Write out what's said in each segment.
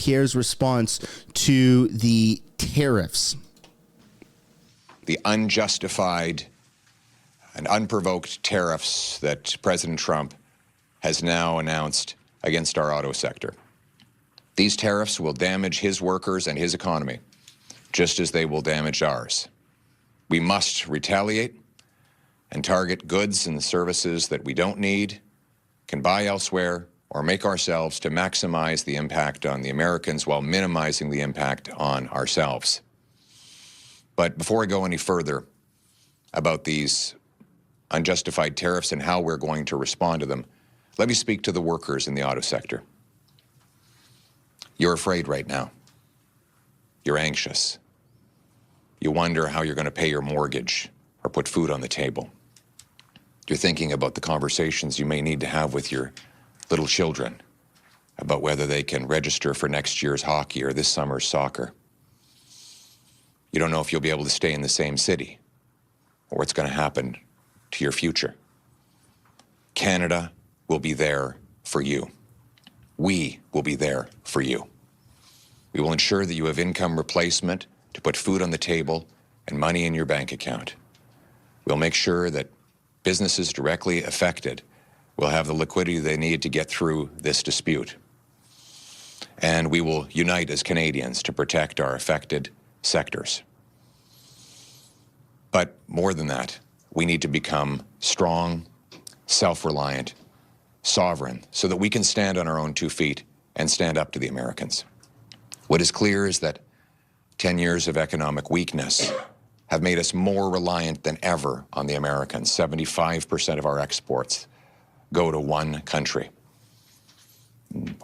Pierre's response to the tariffs. The unjustified and unprovoked tariffs that President Trump has now announced against our auto sector. These tariffs will damage his workers and his economy, just as they will damage ours. We must retaliate and target goods and services that we don't need, can buy elsewhere, or make ourselves to maximize the impact on the Americans while minimizing the impact on ourselves. But before I go any further about these unjustified tariffs and how we're going to respond to them, let me speak to the workers in the auto sector. You're afraid right now. You're anxious. You wonder how you're going to pay your mortgage or put food on the table. You're thinking about the conversations you may need to have with your little children about whether they can register for next year's hockey or this summer's soccer. You don't know if you'll be able to stay in the same city or what's going to happen to your future. Canada will be there for you. We will be there for you. We will ensure that you have income replacement to put food on the table and money in your bank account. We'll make sure that businesses directly affected will have the liquidity they need to get through this dispute. And we will unite as Canadians to protect our affected sectors. But more than that, we need to become strong, self-reliant, sovereign, so that we can stand on our own 2 feet and stand up to the Americans. What is clear is that 10 years of economic weakness have made us more reliant than ever on the Americans. 75% of our exports go to one country.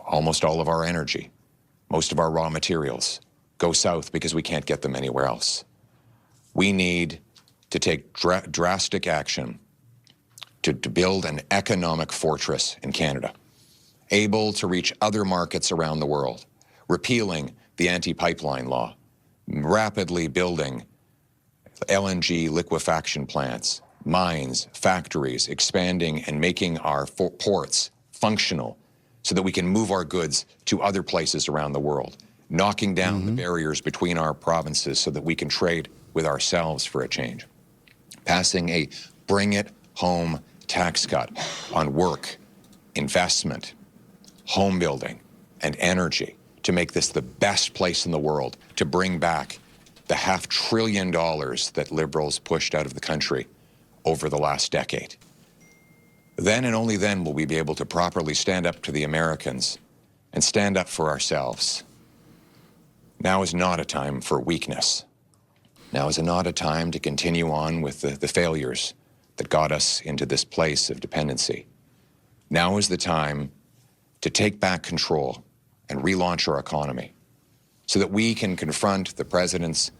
Almost all of our energy, most of our raw materials go south because we can't get them anywhere else. We need to take drastic action to build an economic fortress in Canada, able to reach other markets around the world, repealing the anti-pipeline law, rapidly building LNG liquefaction plants, mines, factories, expanding and making our ports functional so that we can move our goods to other places around the world, knocking down the barriers between our provinces so that we can trade with ourselves for a change. Passing a bring it home tax cut on work, investment, home building, and energy to make this the best place in the world to bring back the $500 billion that Liberals pushed out of the country over the last decade. Then and only then will we be able to properly stand up to the Americans and stand up for ourselves. Now is not a time for weakness. Now is not a time to continue on with the failures that got us into this place of dependency. Now is the time to take back control and relaunch our economy so that we can confront the president's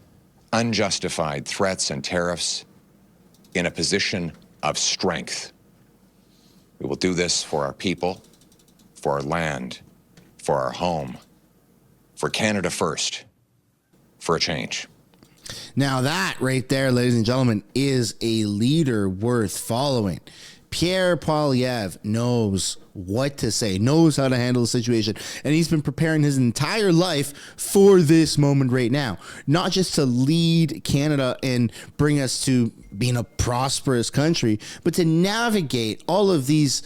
unjustified threats and tariffs in a position of strength. We will do this for our people, for our land, for our home, for Canada first, for a change. Now that right there, ladies and gentlemen, is a leader worth following. Pierre Poilievre knows what to say, knows how to handle the situation, and he's been preparing his entire life for this moment right now. Not just to lead Canada and bring us to being a prosperous country, but to navigate all of these,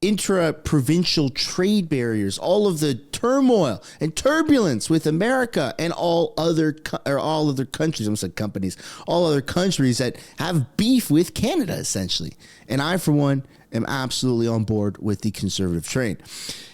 intra-provincial trade barriers, all of the turmoil and turbulence with America and all other countries, I almost said companies, all other countries that have beef with Canada, essentially. And I, for one, am absolutely on board with the Conservative train.